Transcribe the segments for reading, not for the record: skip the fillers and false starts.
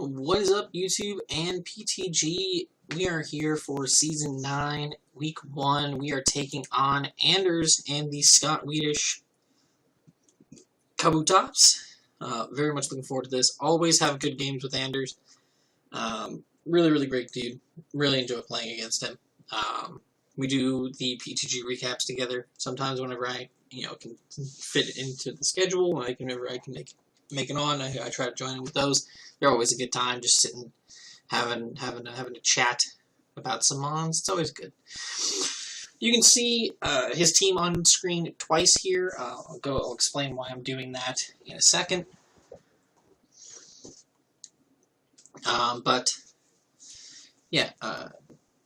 What is up, YouTube and PTG? We are here for Season 9, Week 1. We are taking on Anders and the Scottwedish Kabutops. Very much looking forward to this. Always have good games with Anders. Really great dude. Really enjoy playing against him. We do the PTG recaps together sometimes whenever I can fit it into the schedule. Whenever I can make it on, I try to join in with those. They're always a good time, just sitting, having a chat about some mons. It's always good. You can see his team on screen twice here. I'll explain why I'm doing that in a second.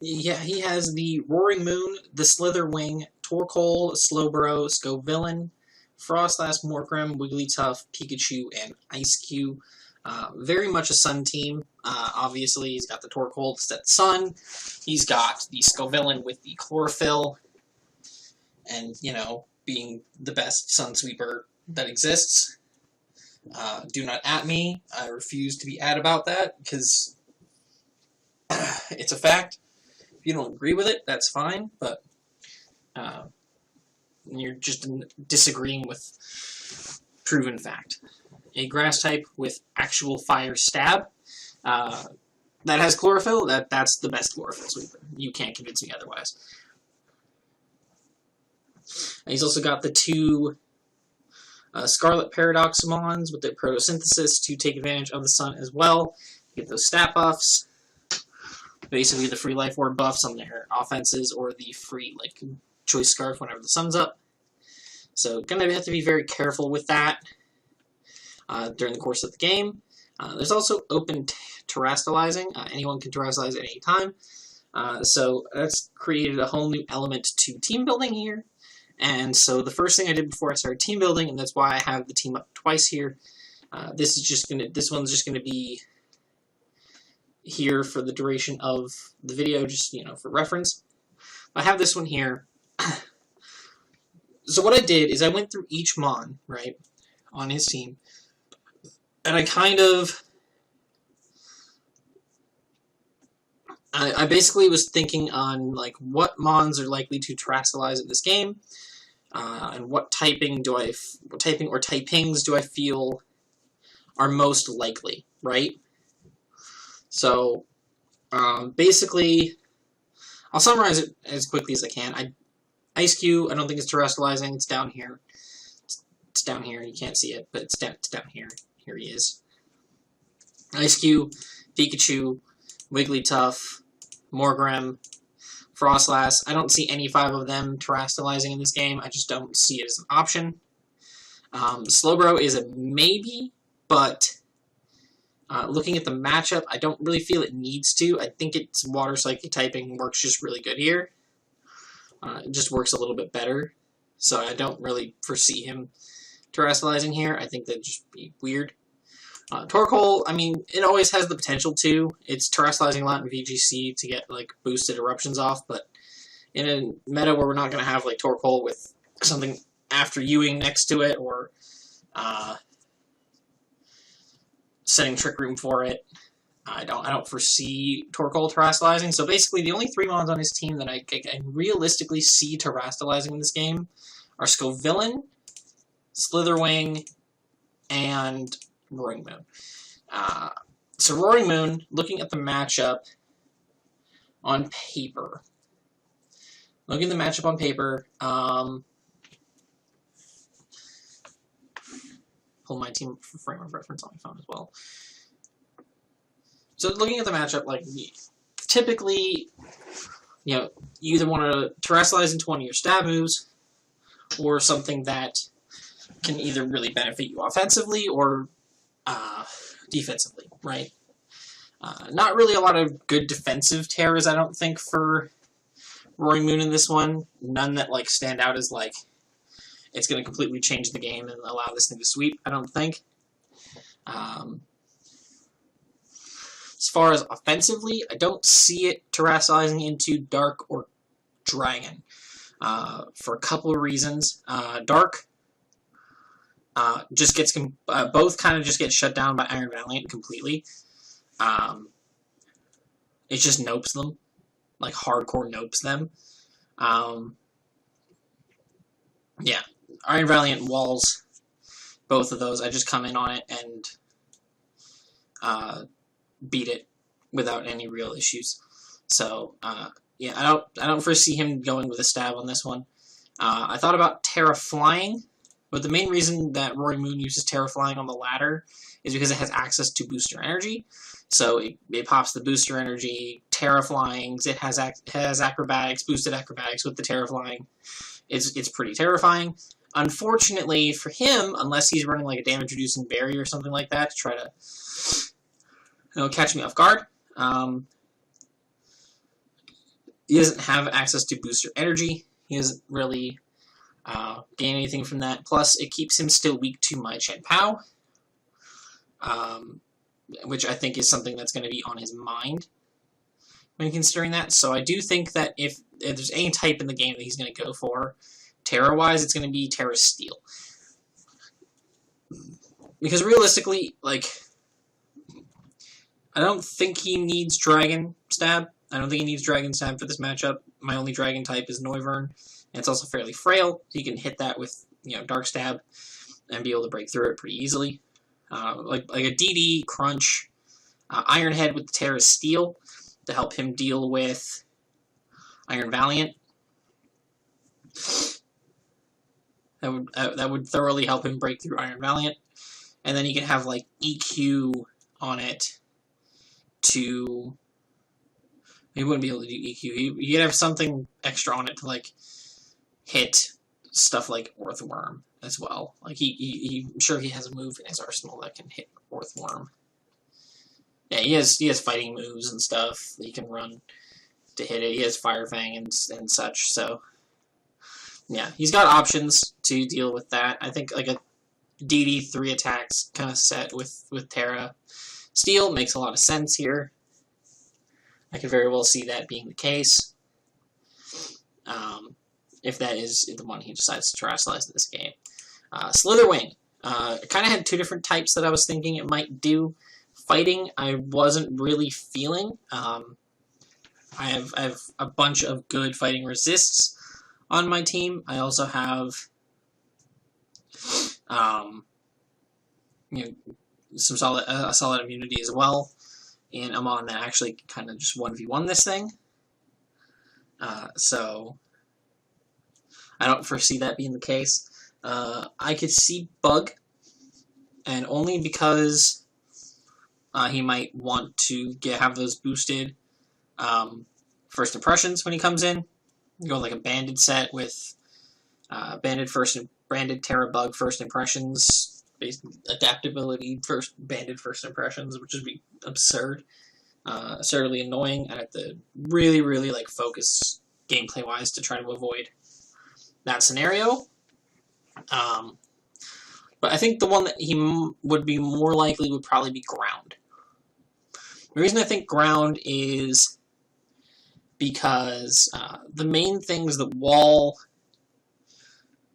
He has the Roaring Moon, the Slitherwing, Torkoal, Slowbro, Scovillain, Frostlass, Morcrum, Wigglytuff, Pikachu, and Ice-Cube. Very much a Sun team. Obviously, he's got the Torkoal to set Sun. He's got the Scovillain with the Chlorophyll. And, being the best Sun Sweeper that exists. Do not at me. I refuse to be at about that, because it's a fact. If you don't agree with it, that's fine, but you're just disagreeing with proven fact. A grass type with actual fire stab that has chlorophyll, that's the best chlorophyll sweeper. You can't convince me otherwise. And he's also got the two Scarlet Paradox Mons with their Protosynthesis to take advantage of the sun as well. Get those stat buffs. Basically the free life orb buffs on their offenses, or the free choice scarf whenever the sun's up. So gonna have to be very careful with that during the course of the game. There's also open terastallizing. Anyone can terastallize at any time. So that's created a whole new element to team building here. And so the first thing I did before I started team building, and that's why I have the team up twice here. This one's just gonna be here for the duration of the video, just for reference. I have this one here. So what I did is I went through each mon, right, on his team, and I basically was thinking on what mons are likely to terastallize in this game, and what typing or typings do I feel are most likely, right? So, basically, I'll summarize it as quickly as I can. Ice-Cube, I don't think it's terastallizing. It's down here. It's down here. You can't see it, but it's down here. Here he is. Ice-Cube, Pikachu, Wigglytuff, Morcrum, Frostlass. I don't see any 5 of them terastallizing in this game. I just don't see it as an option. Slowbro is a maybe, but looking at the matchup, I don't really feel it needs to. I think its water psychic typing works just really good here. It just works a little bit better. So I don't really foresee him terastallizing here. I think that'd just be weird. Torkoal, I mean, it always has the potential to. It's terastallizing a lot in VGC to get boosted eruptions off, but in a meta where we're not going to have Torkoal with something after Ewing next to it, or setting Trick Room for it, I don't foresee Torkoal terastallizing. So basically, the only 3 mons on his team that I realistically see terastallizing in this game are Scovillain, Slitherwing, and Roaring Moon. So Roaring Moon, looking at the matchup on paper. Pull my team frame of reference on my phone as well. So looking at the matchup, typically, you either want to terastallize into one of your stab moves, or something that can either really benefit you offensively or defensively, right? Not really a lot of good defensive terrors, I don't think, for Roaring Moon in this one. None that stand out as it's going to completely change the game and allow this thing to sweep, I don't think. As far as offensively, I don't see it terastallizing into Dark or Dragon for a couple of reasons. Dark just gets both kind of just get shut down by Iron Valiant completely. It just nopes them, like hardcore nopes them. Yeah, Iron Valiant walls, both of those. I just come in on it and beat it without any real issues. So yeah, I don't foresee him going with a stab on this one. I thought about Terra Flying, but the main reason that Roaring Moon uses Terra Flying on the ladder is because it has access to booster energy. So it pops the booster energy, Terra Flyings, it has acrobatics, boosted acrobatics with the Terra Flying. It's pretty terrifying. Unfortunately for him, unless he's running like a damage-reducing berry or something like that to try to catch me off guard, he doesn't have access to booster energy. He doesn't really gain anything from that. Plus, it keeps him still weak to my Chen Pao, which I think is something that's going to be on his mind when considering that. So I do think that if there's any type in the game that he's going to go for, Terra-wise, it's going to be Terra Steel. Because realistically, like, I don't think he needs Dragon Stab. I don't think he needs Dragon Stab for this matchup. My only Dragon type is Noivern, and it's also fairly frail. So you can hit that with, Dark Stab and be able to break through it pretty easily. Like a DD, Crunch, Iron Head with the Terra Steel to help him deal with Iron Valiant. That would thoroughly help him break through Iron Valiant. And then you can have, like, EQ on it to... He wouldn't be able to do EQ. You'd have something extra on it to, like, hit stuff like Earthworm as well. Like, I'm sure he has a move in his arsenal that can hit Earthworm. Yeah, he has fighting moves and stuff that he can run to hit it. He has Fire Fang and such, so... Yeah, he's got options to deal with that. I think, like, a DD 3 attacks kind of set with Terra Steel makes a lot of sense here. I could very well see that being the case. If that is the one he decides to terrestrialize in this game. Slitherwing. I kind of had two different types that I was thinking it might do. Fighting, I wasn't really feeling. I have a bunch of good fighting resists on my team. I also have some solid immunity as well. And I'm on that actually kind of just 1v1 this thing. So I don't foresee that being the case. I could see Bug, and only because he might want to have those boosted first impressions when he comes in. Go like a banded set with banded Terra Bug first impressions. Adaptability banded first impressions, which would be absurd, absurdly annoying. I'd have to really, really like focus gameplay wise to try to avoid that scenario. But I think the one that he would be more likely would probably be Ground. The reason I think Ground is because the main things that wall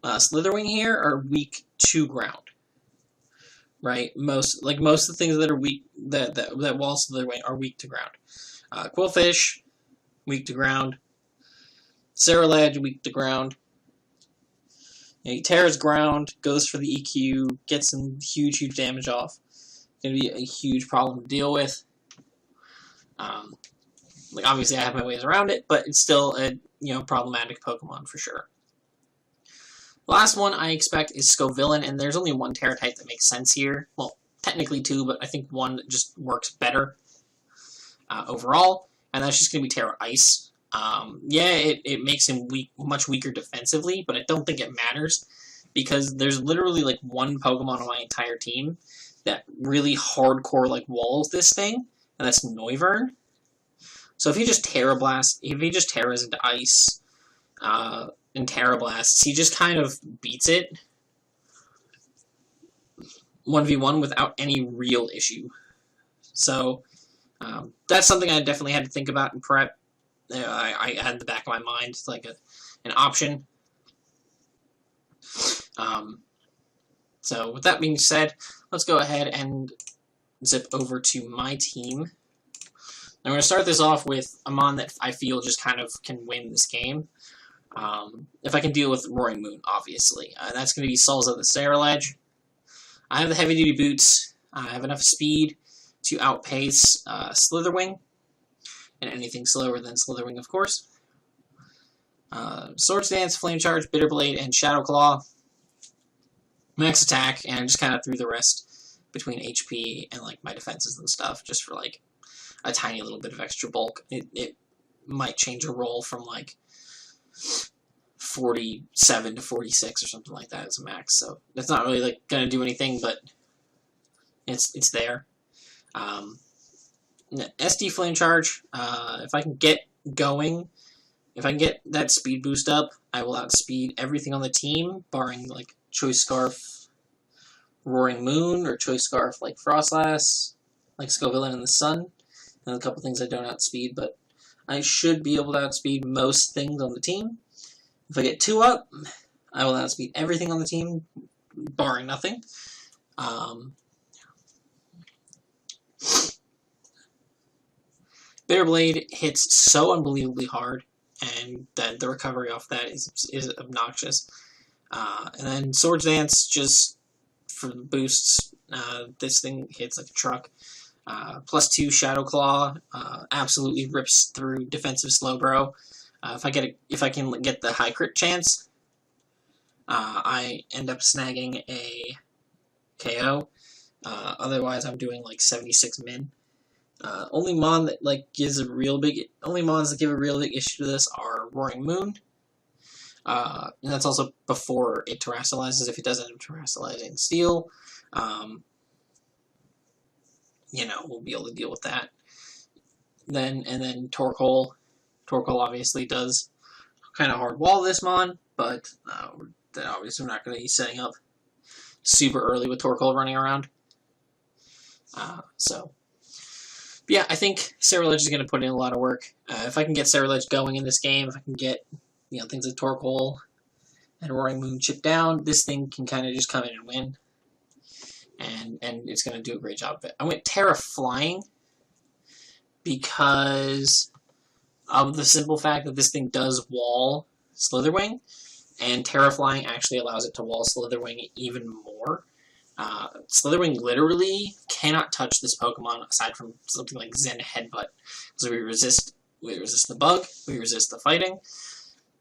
Slitherwing here are weak to Ground. Right, most of the things that are weak that wall Slitherwing are weak to Ground. Quillfish, weak to Ground. Cerulege, weak to Ground. Terra's Ground, goes for the EQ, gets some huge damage off. It's gonna be a huge problem to deal with. Obviously I have my ways around it, but it's still a problematic Pokemon for sure. The last one I expect is Scovillain, and there's only one Terra type that makes sense here. Well, technically two, but I think one that just works better overall, and that's just going to be Terra Ice. Yeah, it makes him much weaker defensively, but I don't think it matters, because there's literally like one Pokemon on my entire team that really hardcore walls this thing, and that's Noivern. So if he just Terras into Ice, and Terra Blasts, he just kind of beats it 1v1 without any real issue. So that's something I definitely had to think about in prep. I had in the back of my mind like an option. So with that being said, let's go ahead and zip over to my team. I'm going to start this off with a mon that I feel just kind of can win this game. If I can deal with Roaring Moon, obviously. That's going to be Salza the Saraledge. I have the heavy-duty boots. I have enough speed to outpace Slitherwing, and anything slower than Slitherwing, of course. Swords Dance, Flame Charge, Bitter Blade, and Shadow Claw. Max attack, and I just kind of threw the rest between HP and like my defenses and stuff, just for like a tiny little bit of extra bulk. It might change a roll from like 47 to 46 or something like that as a max, so that's not really like gonna do anything, but it's there. SD Flame Charge, if I can get going, if I can get that speed boost up, I will outspeed everything on the team, barring like Choice Scarf Roaring Moon, or Choice Scarf like Frostlass, like Scovillain in the Sun, and a couple things I don't outspeed, but I should be able to outspeed most things on the team. If I get 2 up, I will outspeed everything on the team, barring nothing. Bitter Blade hits so unbelievably hard, and that the recovery off that is obnoxious. And then Swords Dance, just for the boosts, this thing hits like a truck. +2 Shadow Claw, absolutely rips through defensive Slowbro. If I can get the high crit chance, I end up snagging a KO. Otherwise, I'm doing like 76 min. Only mon that like gives a real big, only mons that give a real big issue to this are Roaring Moon. And that's also before it terastallizes. If it does end up terastallizing Steel, you know, we'll be able to deal with that. And then Torkoal. Torkoal obviously does kind of hard wall this mon, but then obviously we're not going to be setting up super early with Torkoal running around. But yeah, I think Saraledge is going to put in a lot of work. If I can get Saraledge going in this game, if I can get things like Torkoal and Roaring Moon chipped down, this thing can kind of just come in and win. And it's going to do a great job of it. I went Terra Flying because of the simple fact that this thing does wall Slitherwing, and Terra Flying actually allows it to wall Slitherwing even more. Slitherwing literally cannot touch this Pokemon aside from something like Zen Headbutt. So we resist the bug, we resist the fighting,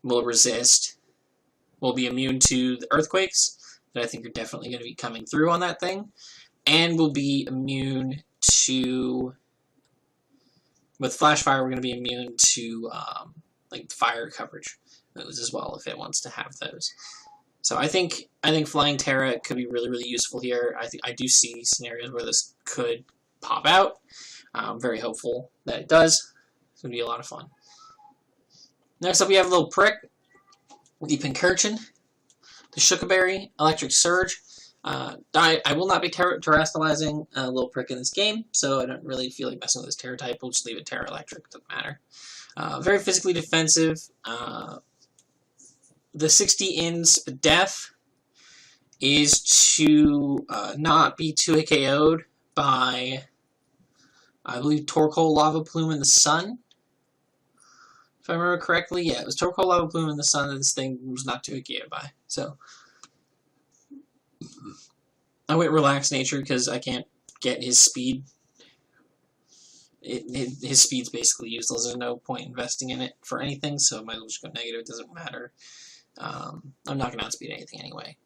we'll be immune to the earthquakes that I think are definitely going to be coming through on that thing, and we'll be immune to, with Flash Fire, we're going to be immune to like fire coverage as well if it wants to have those. So I think Flying Terra could be really, really useful here. I do see scenarios where this could pop out. I'm very hopeful that it does. It's going to be a lot of fun. Next up, we have a little prick, the Pincurchin, the Shukaberry, Electric Surge. I will not be terastallizing a little prick in this game, so I don't really feel like messing with this Terra type. We'll just leave it Terra Electric, doesn't matter. Very physically defensive. The 60 ins death is to not be 2-hit KO'd by, I believe, Torkoal, Lava Plume, and the Sun. If I remember correctly, yeah, it was Torkoal, Lava Plume, and the Sun that this thing was not 2-hit KO'd by. So I went Relaxed Nature because I can't get his speed. His speed's basically useless. There's no point investing in it for anything, so I might as well just go negative. It doesn't matter. I'm not going to outspeed anything anyway.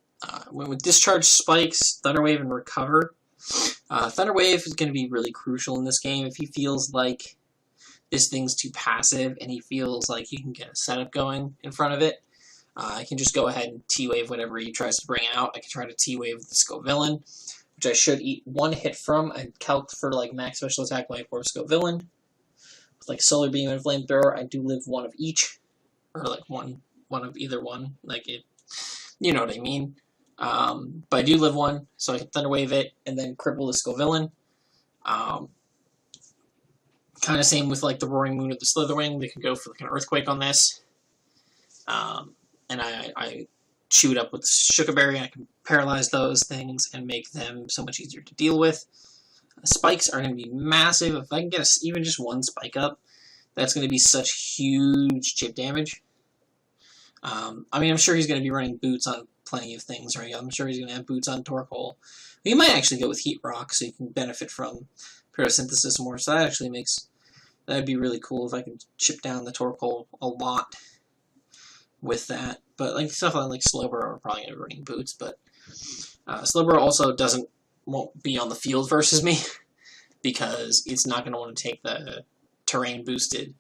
Went with Discharge Spikes, Thunder Wave, and Recover. Thunder Wave is going to be really crucial in this game. If he feels like this thing's too passive and he feels like he can get a setup going in front of it, I can just go ahead and T-Wave whatever he tries to bring out. I can try to T-Wave the Scovillain, which I should eat 1 hit from. I calced for like max special attack Life Orb Scovillain. With like Solar Beam and Flamethrower, I do live 1 of each. Or like one of either one. Like it, you know what I mean. But I do live 1, so I can Thunder Wave it and then cripple the Scovillain. Kind of same with like the Roaring Moon of the Slitherwing. They can go for like an Earthquake on this. And I chew it up with Shukaberry, and I can paralyze those things and make them so much easier to deal with. Spikes are going to be massive. If I can get even just one spike up, that's going to be such huge chip damage. I mean, I'm sure he's going to be running boots on plenty of things, right? I'm sure he's going to have boots on Torkoal. He might actually go with Heat Rock, so you can benefit from photosynthesis more. So that actually makes, that'd be really cool if I can chip down the Torkoal a lot with that. But like stuff like Slowbro are probably going to be running boots, but Slowbro also won't be on the field versus me because it's not going to want to take the terrain boosted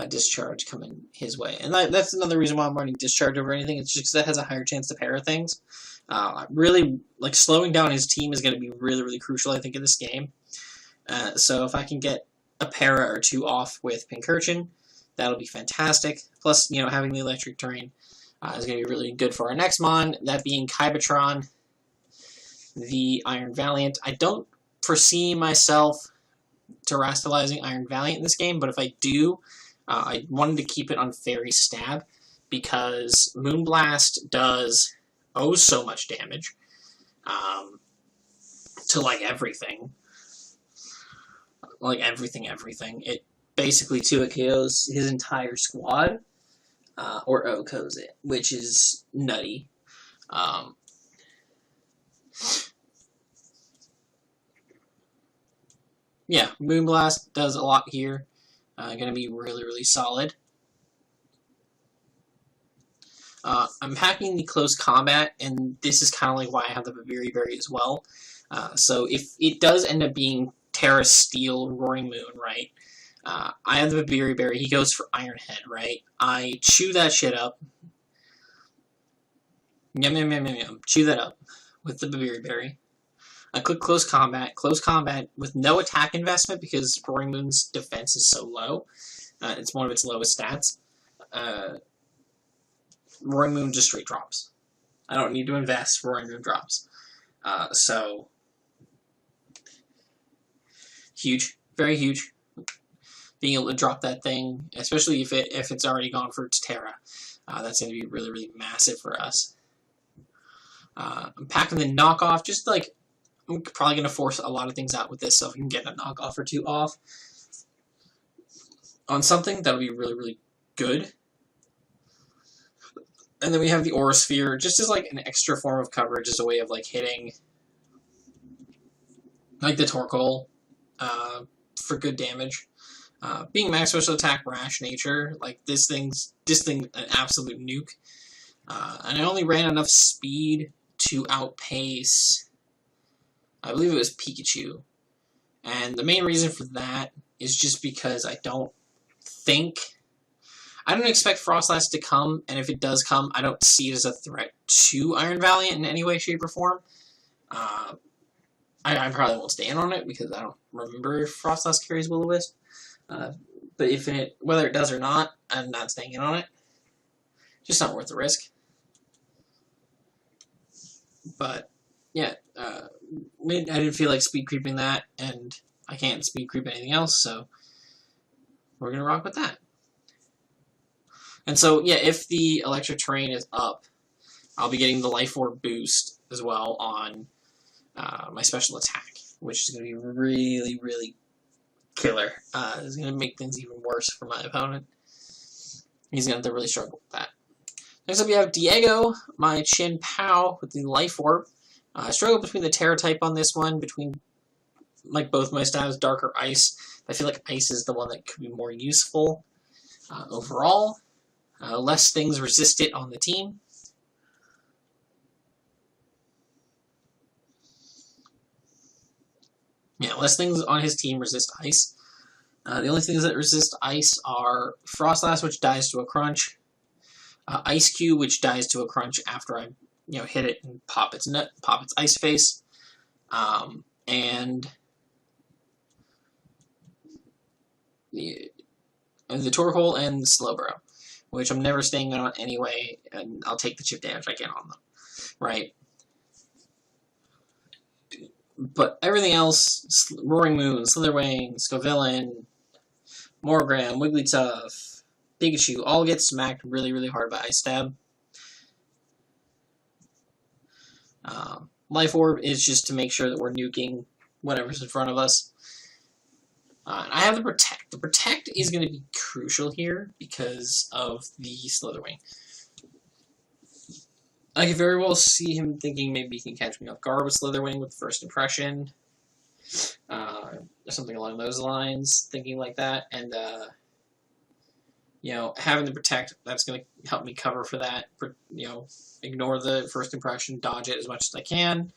discharge coming his way. And that's another reason why I'm running discharge over anything. It's just because that has a higher chance to para things. Really, like, slowing down his team is going to be really, really crucial, I think, in this game. So if I can get a para or two off with Pincurchin, that'll be fantastic. Plus, you know, having the electric terrain is going to be really good for our next mon, that being Kaibatron, the Iron Valiant. I don't foresee myself terastallizing Iron Valiant in this game, but if I do, I wanted to keep it on Fairy Stab because Moonblast does so much damage to like everything. Like everything. It basically 2 KOs his entire squad, or OHKOs it, which is nutty. Yeah, Moonblast does a lot here. Going to be really, really solid. I'm hacking the close combat, and this is kind of like why I have the Berry as well. So if it does end up being Terra Steel, Roaring Moon, right? I have the Berry, he goes for Iron Head, right? I chew that shit up. Yum. Chew that up with the Berry. I click Close Combat with no attack investment because Roaring Moon's defense is so low. It's one of its lowest stats. Roaring Moon just straight drops. I don't need to invest, Roaring Moon drops. So, huge. Very huge. Being able to drop that thing, especially if it's already gone for its Terra, that's going to be really, really massive for us. I'm packing the knockoff, just like, I'm probably going to force a lot of things out with this, so if I can get a knockoff or two off on something, that'll be really, really good. And then we have the Aura Sphere, just as like an extra form of coverage, as a way of like hitting like the Torkoal for good damage. Being max special attack, rash nature, like this thing an absolute nuke. And I only ran enough speed to outpace, I believe it was Pikachu. And the main reason for that is just because I don't expect Frostlass to come, and if it does come, I don't see it as a threat to Iron Valiant in any way, shape, or form. I probably won't stand on it because I don't remember if Frostlass carries Will-O-Wisp. But whether it does or not, I'm not staying in on it. Just not worth the risk. But yeah, I didn't feel like speed creeping that, and I can't speed creep anything else, so we're gonna rock with that. And so, yeah, if the electric terrain is up, I'll be getting the Life Orb boost as well on my special attack, which is going to be really, really killer. It's going to make things even worse for my opponent. He's going to have to really struggle with that. Next up, we have Diego, my Chin Pao with the Life Orb. I struggle between the Terra type on this one, between like both my styles, Dark or Ice. I feel like Ice is the one that could be more useful overall. Less things resist it on the team. Yeah, less things on his team resist Ice. The only things that resist Ice are Frostlass, which dies to a crunch, Ice Cube, which dies to a crunch after I hit it and pop its Ice Face, and the Torkoal and the Slowbro, which I'm never staying on anyway, and I'll take the chip damage I get on them, right? But everything else, Roaring Moon, Slitherwing, Scovillain, Morgrem, Wigglytuff, Pikachu, all get smacked really, really hard by Ice Stab. Life Orb is just to make sure that we're nuking whatever's in front of us. I have the Protect. The Protect is going to be crucial here because of the Slitherwing. I could very well see him thinking maybe he can catch me off guard with Slitherwing with First Impression. Something along those lines, thinking like that. And, you know, having the Protect, that's going to help me cover for that. You know, ignore the First Impression, dodge it as much as I can,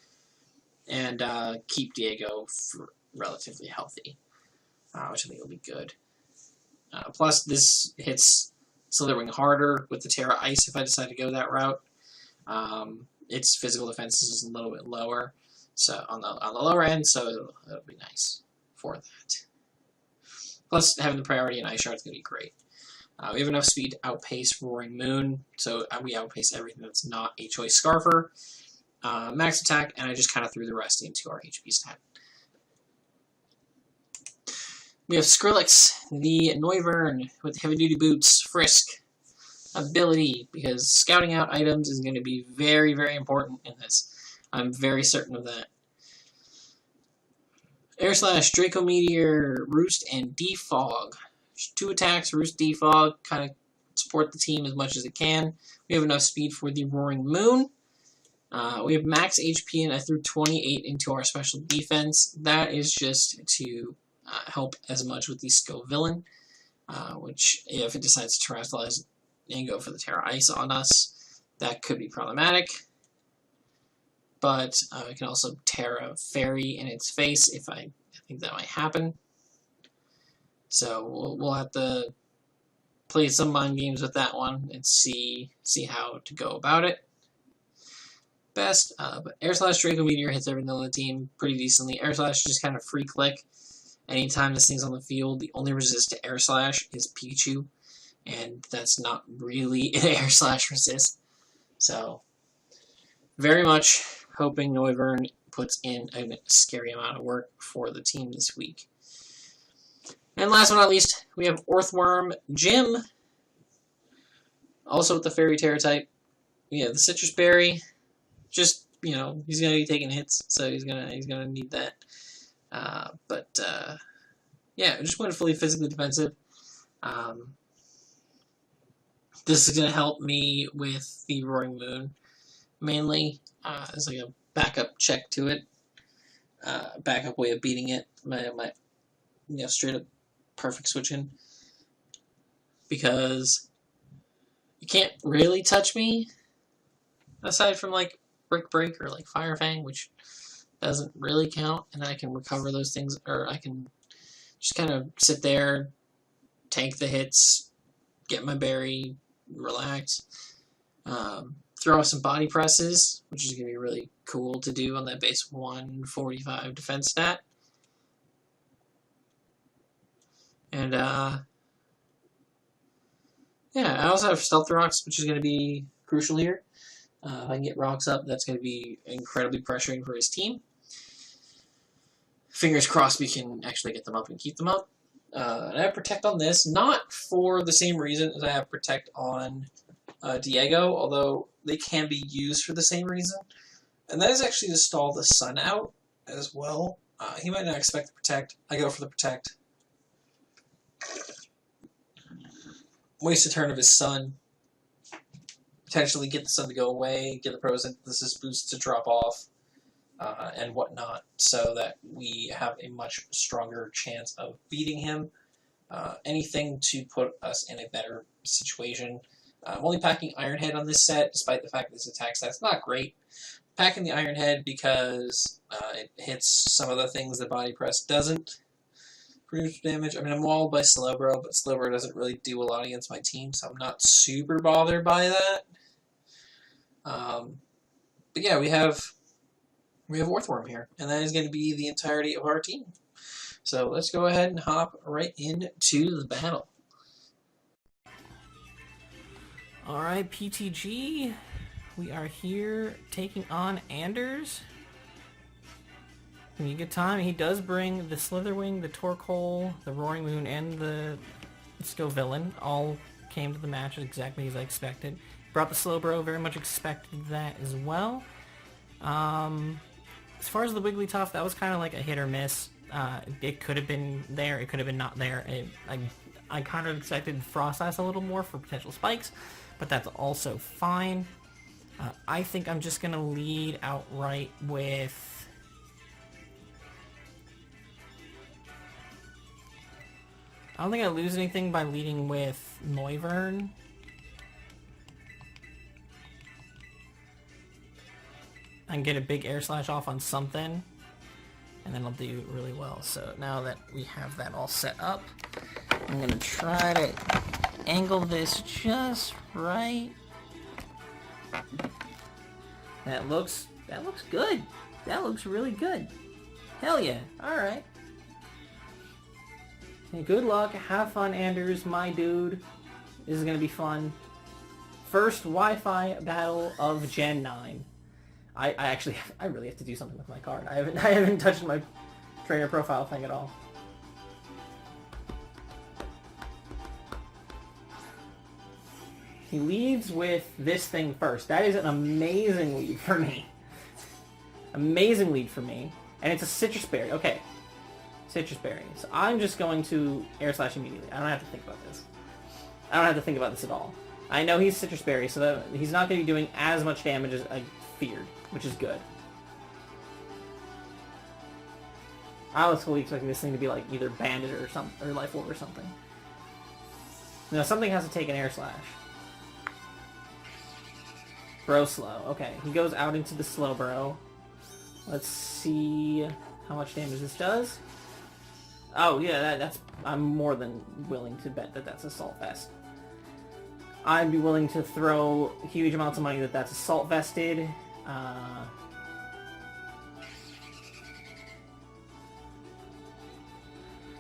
and keep Diego relatively healthy, which I think will be good. Plus, this hits Slitherwing harder with the Terra Ice if I decide to go that route. Its physical defense is a little bit lower, so on the lower end, so it'll be nice for that. Plus, having the priority in Ice Shard is going to be great. We have enough speed to outpace Roaring Moon, so we outpace everything that's not a Choice Scarfer. Max attack, and I just kind of threw the rest into our HP stat. We have Skrillex, the Noivern with Heavy Duty Boots, Frisk ability, because scouting out items is going to be very, very important in this. I'm very certain of that. Air Slash, Draco Meteor, Roost, and Defog. 2 attacks, Roost, Defog, kind of support the team as much as it can. We have enough speed for the Roaring Moon. We have max HP, and I threw 28 into our special defense. That is just to help as much with the Skill Villain, which, if it decides to terrestrialize and go for the Terra Ice on us, that could be problematic. But I can also Terra Fairy in its face if I think that might happen. So we'll have to play some mind games with that one and see how to go about it best. But Air Slash Draco Meteor hits everything on the team pretty decently. Air Slash is just kind of free click. Anytime this thing's on the field, the only resist to Air Slash is Pikachu, and that's not really an Air Slash resist. So, very much hoping Noivern puts in a scary amount of work for the team this week. And last but not least, we have Earthworm Jim, also with the Fairy Terra type. We have the Citrus Berry. Just, you know, he's gonna be taking hits, so he's gonna need that. Yeah, I just went fully physically defensive. This is gonna help me with the Roaring Moon mainly. As like a backup check to it, backup way of beating it. My you know, straight up perfect switch in, because you can't really touch me aside from like Brick Break or like Fire Fang, which doesn't really count, and I can recover those things, or I can just kind of sit there, tank the hits, get my berry, relax, throw off some body presses, which is going to be really cool to do on that base 145 defense stat. And, yeah, I also have Stealth Rocks, which is going to be crucial here. If I can get Rocks up, that's going to be incredibly pressuring for his team. Fingers crossed we can actually get them up and keep them up. And I have Protect on this, not for the same reason as I have Protect on Diego, although they can be used for the same reason. And that is actually to stall the Sun out as well. He might not expect the Protect. I go for the Protect. Waste a turn of his Sun. Potentially get the Sun to go away, get the Photosynthesis boost to drop off, and whatnot, so that we have a much stronger chance of beating him. Anything to put us in a better situation. I'm only packing Iron Head on this set, despite the fact that this attack stat's not great. Packing the Iron Head because it hits some of the things that Body Press doesn't produce damage. I mean, I'm walled by Slowbro, but Slowbro doesn't really do a lot against my team, so I'm not super bothered by that. But yeah, we have Earthworm here, and that is going to be the entirety of our team. So let's go ahead and hop right into the battle. Alright, PTG, we are here taking on Anders. When you get time, he does bring the Slitherwing, the Torkoal, the Roaring Moon, and the Skill Villain. All came to the match exactly as I expected. Brought the Slowbro, very much expected that as well. As far as the Wigglytuff, that was kind of like a hit or miss. It could have been there, it could have been not there. I kind of expected Frost Ice a little more for potential spikes, but that's also fine. I think I'm just going to lead outright with... I don't think I lose anything by leading with Noivern. I can get a big Air Slash off on something, and then I'll do really well. So now that we have that all set up, I'm going to try to angle this just right. That looks good. That looks really good. Hell yeah. Alright. Okay, good luck. Have fun, Anders, my dude. This is going to be fun. First Wi-Fi battle of Gen 9. I really have to do something with my card. I haven't touched my trainer profile thing at all. He leads with this thing first. That is an amazing lead for me. Amazing lead for me. And it's a Citrus Berry. Okay. Citrus Berry. So I'm just going to Air Slash immediately. I don't have to think about this. I don't have to think about this at all. I know he's Citrus Berry, so that he's not going to be doing as much damage as I feared, which is good. I was fully expecting this thing to be like either Bandit or something, or Life Orb or something. No, something has to take an Air Slash. Bro slow. Okay, he goes out into the slow bro. Let's see how much damage this does. Oh yeah, that's. I'm more than willing to bet that that's Assault Vest. I'd be willing to throw huge amounts of money that that's Assault Vested. I'm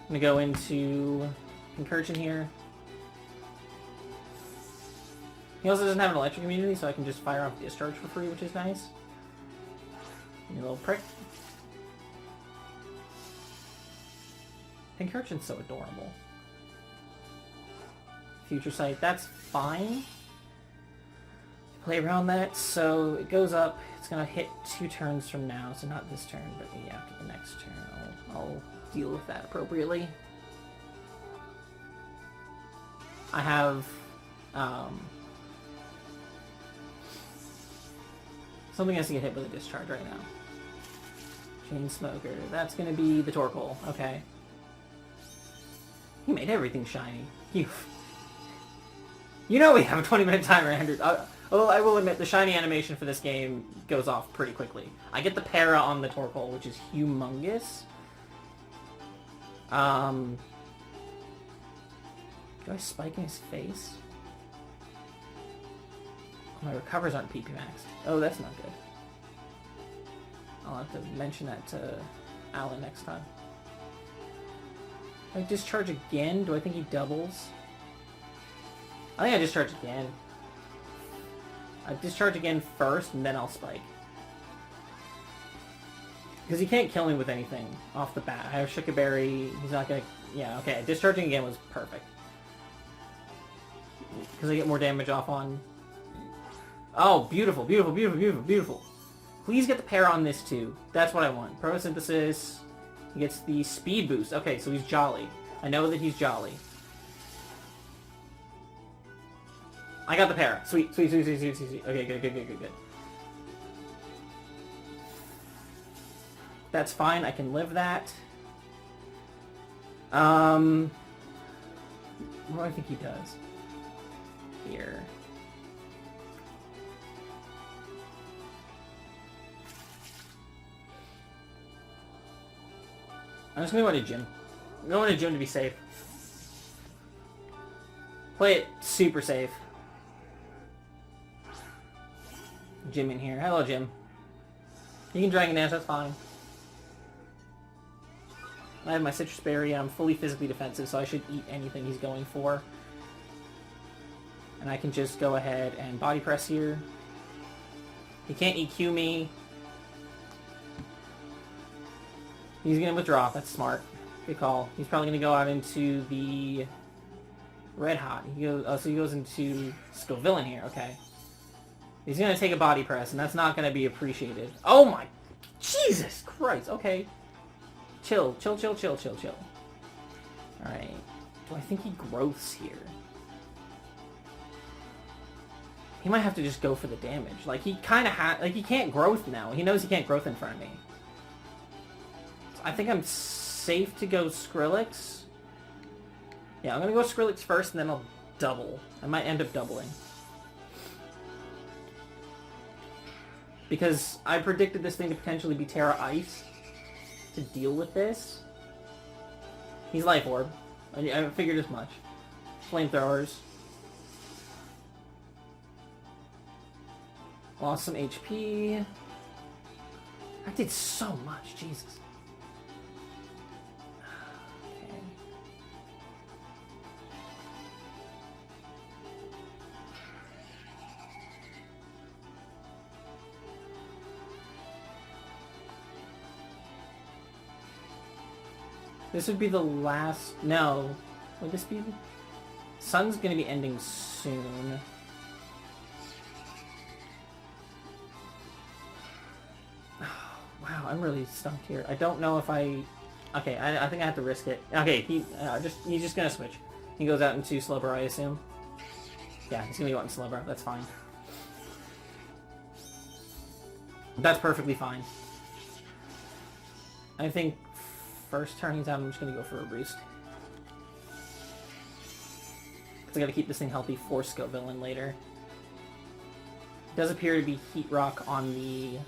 gonna go into Concursion here. He also doesn't have an electric immunity, so I can just fire off Discharge for free, which is nice. You little prick. Concursion's so adorable. Future Sight, that's fine. Play around that, so it goes up. It's gonna hit 2 turns from now, so not this turn, but maybe after the next turn I'll deal with that appropriately. I have something has to get hit with a Discharge right now. Chain Smoker, that's gonna be the Torkoal, okay. He made everything shiny. You know we have a 20-minute timer, Andrew. Although I will admit, the shiny animation for this game goes off pretty quickly. I get the para on the Torkoal, which is humongous. Do I spike in his face? Oh, my recovers aren't PP maxed. Oh, that's not good. I'll have to mention that to Alan next time. I discharge again? Do I think he doubles? I think I discharge again. I discharge again first, and then I'll spike. Because he can't kill me with anything off the bat. I have Sugar Berry. He's not gonna... Yeah, okay. Discharging again was perfect. Because I get more damage off on... Oh, beautiful, beautiful, beautiful, beautiful, beautiful. Please get the para on this too. That's what I want. Photosynthesis. He gets the speed boost. Okay, so he's Jolly. I know that he's Jolly. I got the para. Sweet, sweet, sweet, sweet, sweet, sweet. Okay, good, good, good, good, good. That's fine. I can live that. What do I think he does? Here. I'm just gonna go into gym. I'm going to gym to be safe. Play it super safe. Jim in here. Hello, Jim. You can Dragon Dance, that's fine. I have my Citrus Berry, and I'm fully physically defensive, so I should eat anything he's going for. And I can just go ahead and Body Press here. He can't EQ me. He's going to withdraw. That's smart. Good call. He's probably going to go out into the Red Hot. He goes, oh, so he goes into Scovillain here. Okay. He's going to take a Body Press, and that's not going to be appreciated. Oh my Jesus Christ, okay. Chill. Alright. Do I think he growths here? He might have to just go for the damage. Like, he kind of like, he can't growth now. He knows he can't growth in front of me. So I think I'm safe to go Skrillex. Yeah, I'm gonna go Skrillex first, and then I'll double. I might end up doubling. Because I predicted this thing to potentially be Terra Ice to deal with this. He's Life Orb. I figured as much. Flamethrowers. Lost some HP. I did so much, Jesus. Okay. This would be the last... No. Would this be... Sun's gonna be ending soon. Wow, I'm really stumped here. I don't know if I... Okay, I think I have to risk it. Okay, he's just gonna switch. He goes out into Slowbro, I assume. Yeah, he's gonna go out in Slowbro. That's fine. That's perfectly fine. I think first turn he's out, I'm just gonna go for a boost. Because I gotta keep this thing healthy for Scout Villain later. It does appear to be Heat Rock on the...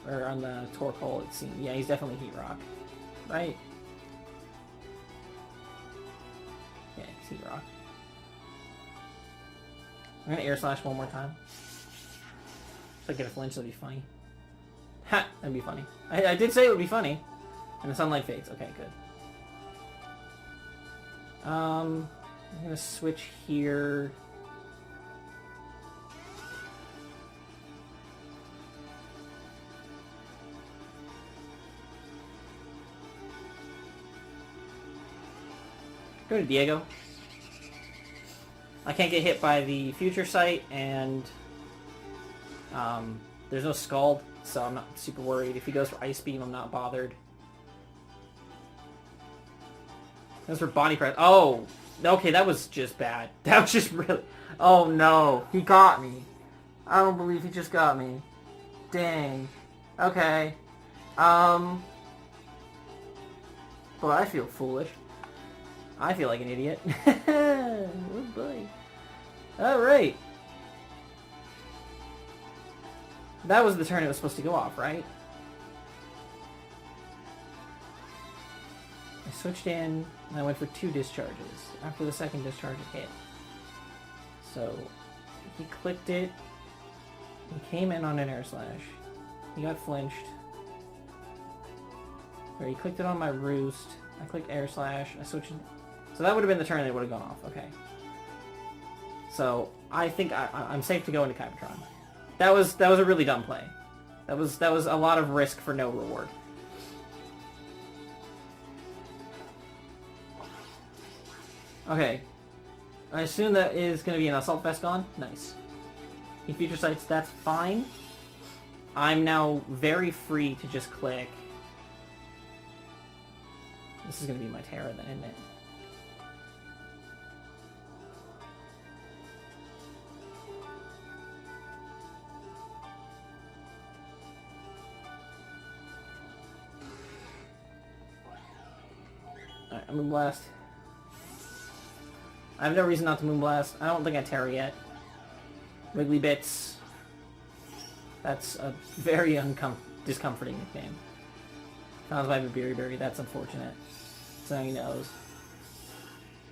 or on the Torkoal, it seems. Yeah, he's definitely Heat Rock. Right? Yeah, he's Heat Rock. I'm gonna Air Slash one more time. If I get a flinch, that'd be funny. Ha! That'd be funny. I did say it would be funny. And the sunlight fades. Okay, good. I'm gonna switch here. Go to Diego. I can't get hit by the Future Sight, and there's no Scald, so I'm not super worried. If he goes for Ice Beam, I'm not bothered. Goes for Body Press. Oh! Okay, that was just bad. That was just really... Oh no, he got me. I don't believe he just got me. Dang. Okay. Boy, I feel foolish. I feel like an idiot. Oh boy. Alright. That was the turn it was supposed to go off, right? I switched in, and I went for 2 discharges. After the second discharge it hit. So, he clicked it. He came in on an Air Slash. He got flinched. Or he clicked it on my Roost. I clicked Air Slash. I switched... So that would have been the turn that would have gone off. Okay. So I think I'm safe to go into Kabutops. That was a really dumb play. That was a lot of risk for no reward. Okay. I assume that is going to be an Assault Vest gone. Nice. In Future Sights, that's fine. I'm now very free to just click. This is going to be my Terra then, isn't it? Alright, I'm Moonblast. I have no reason not to Moonblast. I don't think I Terra yet. Wiggly Bits. That's a very discomforting nickname. Sounds like a Berry. That's unfortunate. So he knows.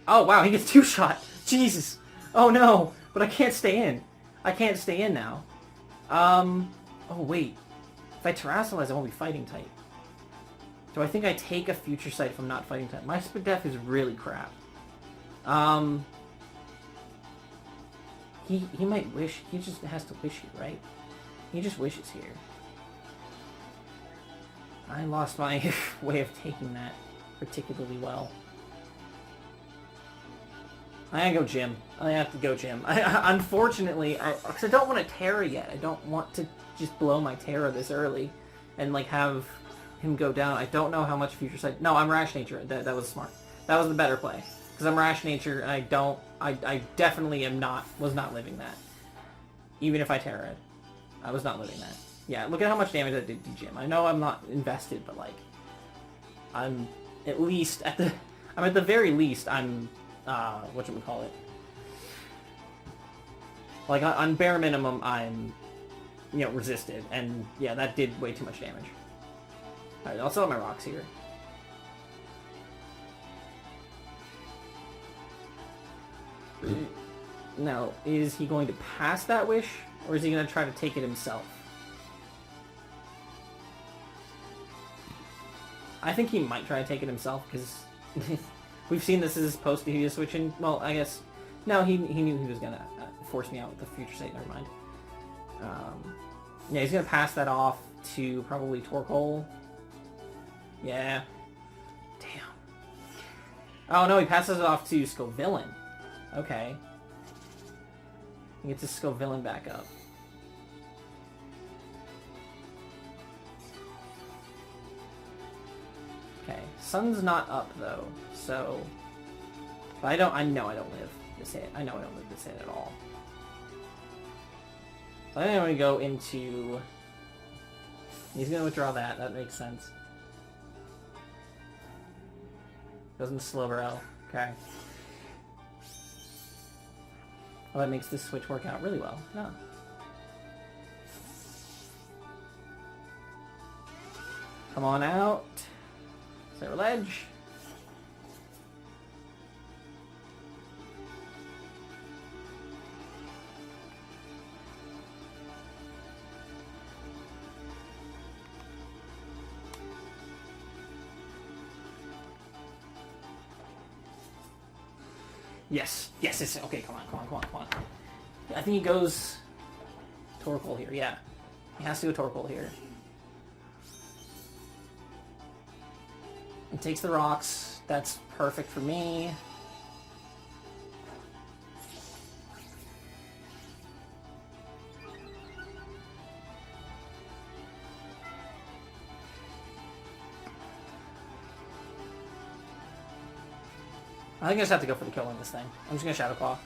Oh wow, he gets 2-shot! Jesus! Oh no! But I can't stay in. I can't stay in now. Oh wait. If I Terrasilize, I won't be fighting type. Do I think I take a Future Sight if I'm not fighting type? My Spit Death is really crap. He might wish. He just has to wish it, right? He just wishes here. I lost my way of taking that particularly well. I gotta go gym. I have to go gym. Unfortunately, because I don't want to Terra yet. I don't want to just blow my Terra this early and like have him go down. I don't know how much Future Sight... No, I'm Rash Nature. That was smart. That was the better play. Because I'm Rash Nature and I definitely was not living that. Even if I Terra it. I was not living that. Yeah, look at how much damage I did to gym. I know I'm not invested, but like... I'm at least at the... I'm at the very least, I'm... whatchamacallit. Like, on bare minimum, I'm, you know, resisted. And, yeah, that did way too much damage. Alright, I'll sell out my rocks here. Now, is he going to pass that wish? Or is he going to try to take it himself? I think he might try to take it himself, because... We've seen this as supposed to be switching. Well, I guess... No, he knew he was going to force me out with the Future State. Never mind. Yeah, he's going to pass that off to probably Torkoal. Yeah. Damn. Oh, no, he passes it off to Scovillain. Okay. He gets his Scovillain back up. Okay. Sun's not up, though. So, but I know I don't live this hit. I know I don't live this hit at all. So I think I'm going to go into... He's going to withdraw that. That makes sense. Goes into Slowbro. Okay. Well, that makes this switch work out really well. No. Come on out. Is there a ledge? Yes. Yes, it's... Okay, come on. I think he goes... Torkoal here, yeah. He has to go Torkoal here. He takes the rocks. That's perfect for me. I think I just have to go for the kill on this thing. I'm just going to Shadow Claw.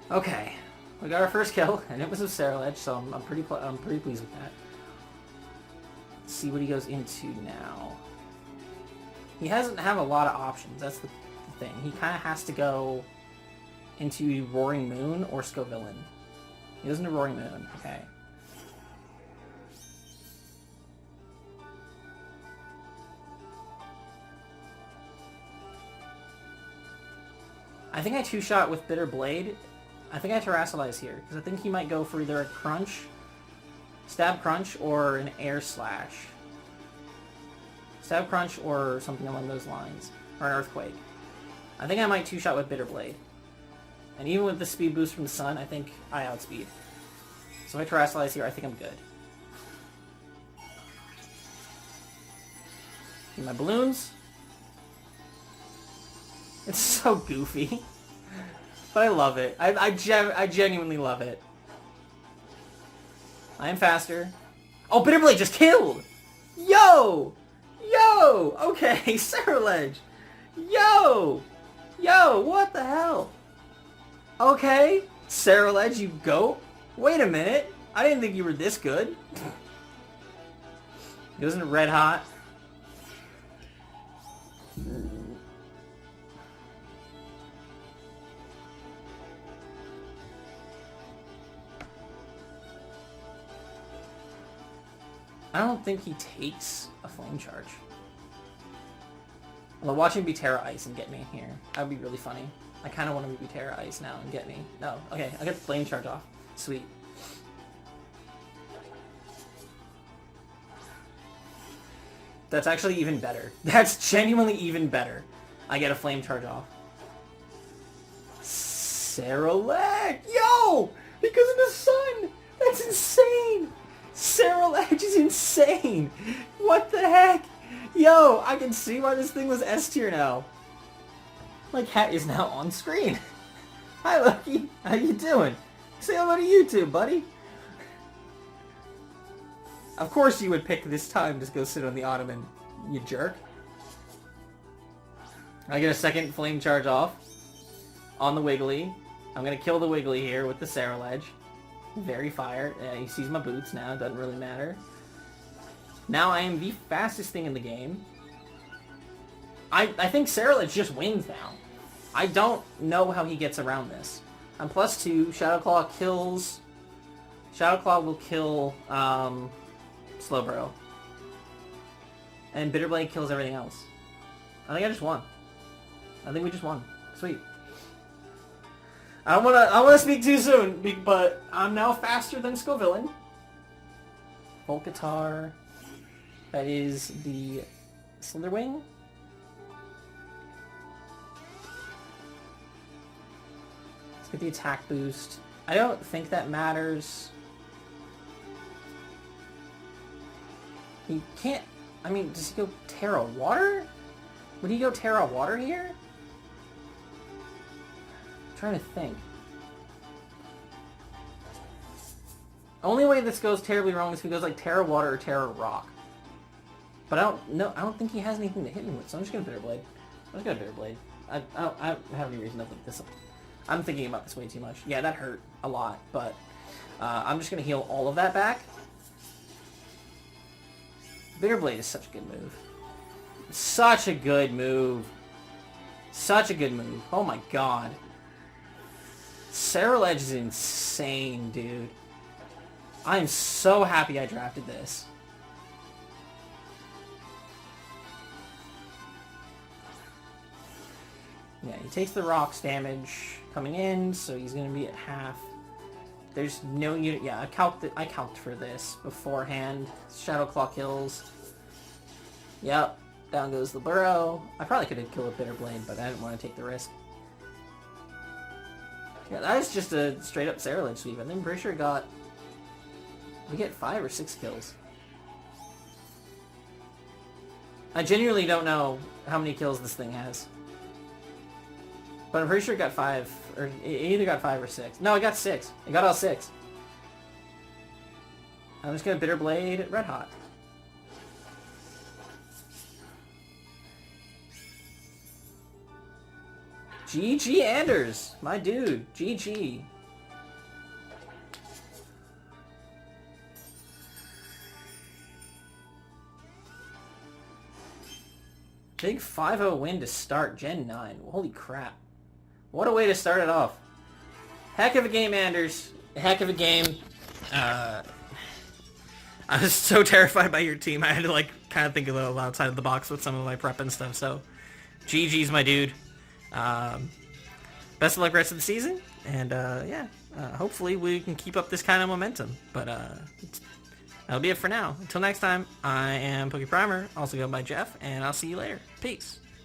Okay, we got our first kill, and it was a Ceruledge, so I'm pretty pleased with that. Let's see what he goes into now. He doesn't have a lot of options. That's the thing. He kind of has to go into Roaring Moon or Scovillain. He goes into Roaring Moon. Okay. I think I two-shot with Bitter Blade. I think I Terrasilize here, because I think he might go for either a Crunch, Stab Crunch, or an Air Slash. Stab Crunch or something along those lines. Or an Earthquake. I think I might two-shot with Bitter Blade. And even with the speed boost from the sun, I think I outspeed. So if I Terrasilize here, I think I'm good. Get my balloons. It's so goofy. But I love it. I genuinely love it. I am faster. Oh, Bitter Blade just killed! Yo! Yo! Okay, Ceruledge. Yo! Yo, what the hell? Okay, Ceruledge, you goat. Wait a minute. I didn't think you were this good. Goes into Red Hot. I don't think he takes a Flame Charge. Well, watch him be Terra Ice and get me here. That would be really funny. I kind of want to maybe Terra Ice now and get me. No, okay, I got the Flame Charge off. Sweet. That's actually even better. That's genuinely even better. I get a Flame Charge off. Cerulege! Yo! Because of the sun! That's insane! Cerulege is insane! What the heck? Yo, I can see why this thing was S tier now. My cat is now on screen. Hi, Lucky. How you doing? Say hello to YouTube, buddy. Of course you would pick this time to go sit on the ottoman, you jerk. I get a second Flame Charge off on the Wiggly. I'm going to kill the Wiggly here with the Cerulege. Very fire. He sees my boots now. It doesn't really matter. Now I am the fastest thing in the game. I think Cerulege just wins now. I don't know how he gets around this. I'm +2. Shadow Claw kills... Shadow Claw will kill Slowbro. And Bitterblade kills everything else. I think I just won. I think we just won. Sweet. I don't wanna speak too soon, but I'm now faster than Scovillain. Volcatar. That is the Slitherwing. Let's get the attack boost. I don't think that matters. He can't... I mean, does he go Terra Water? Would he go Terra Water here? I'm trying to think. Only way this goes terribly wrong is if he goes like Terra Water or Terra Rock. But I don't think he has anything to hit me with, so I'm just gonna Bitter Blade. I'm just gonna Bitter Blade. I don't have any reason to think this. I'm thinking about this way too much. Yeah, that hurt a lot, but I'm just gonna heal all of that back. Bitter Blade is such a good move. Such a good move. Such a good move. Oh my god. Cerulege is insane, dude. I'm so happy I drafted this. Yeah, he takes the rocks damage coming in, so he's going to be at half. There's no unit. Yeah, I calced for this beforehand. Shadow Claw kills. Yep, down goes the burrow. I probably could have killed a Bitter Blade, but I didn't want to take the risk. Yeah, that is just a straight up Cerulege sweep. I'm pretty sure we get 5 or 6 kills. I genuinely don't know how many kills this thing has. But I'm pretty sure it got 5, or it either got 5 or 6. No, it got 6. It got all 6. I'm just gonna Bitter Blade Red Hot. GG Anders, my dude. GG. Big 5-0 win to start Gen 9. Holy crap. What a way to start it off. Heck of a game, Anders. Heck of a game. I was so terrified by your team. I had to like kind of think a little outside of the box with some of my prep and stuff. So, GG's, my dude. Best of luck rest of the season. And yeah, hopefully we can keep up this kind of momentum. But that'll be it for now. Until next time, I am PokePrimer, also go by Jeff, and I'll see you later. Peace.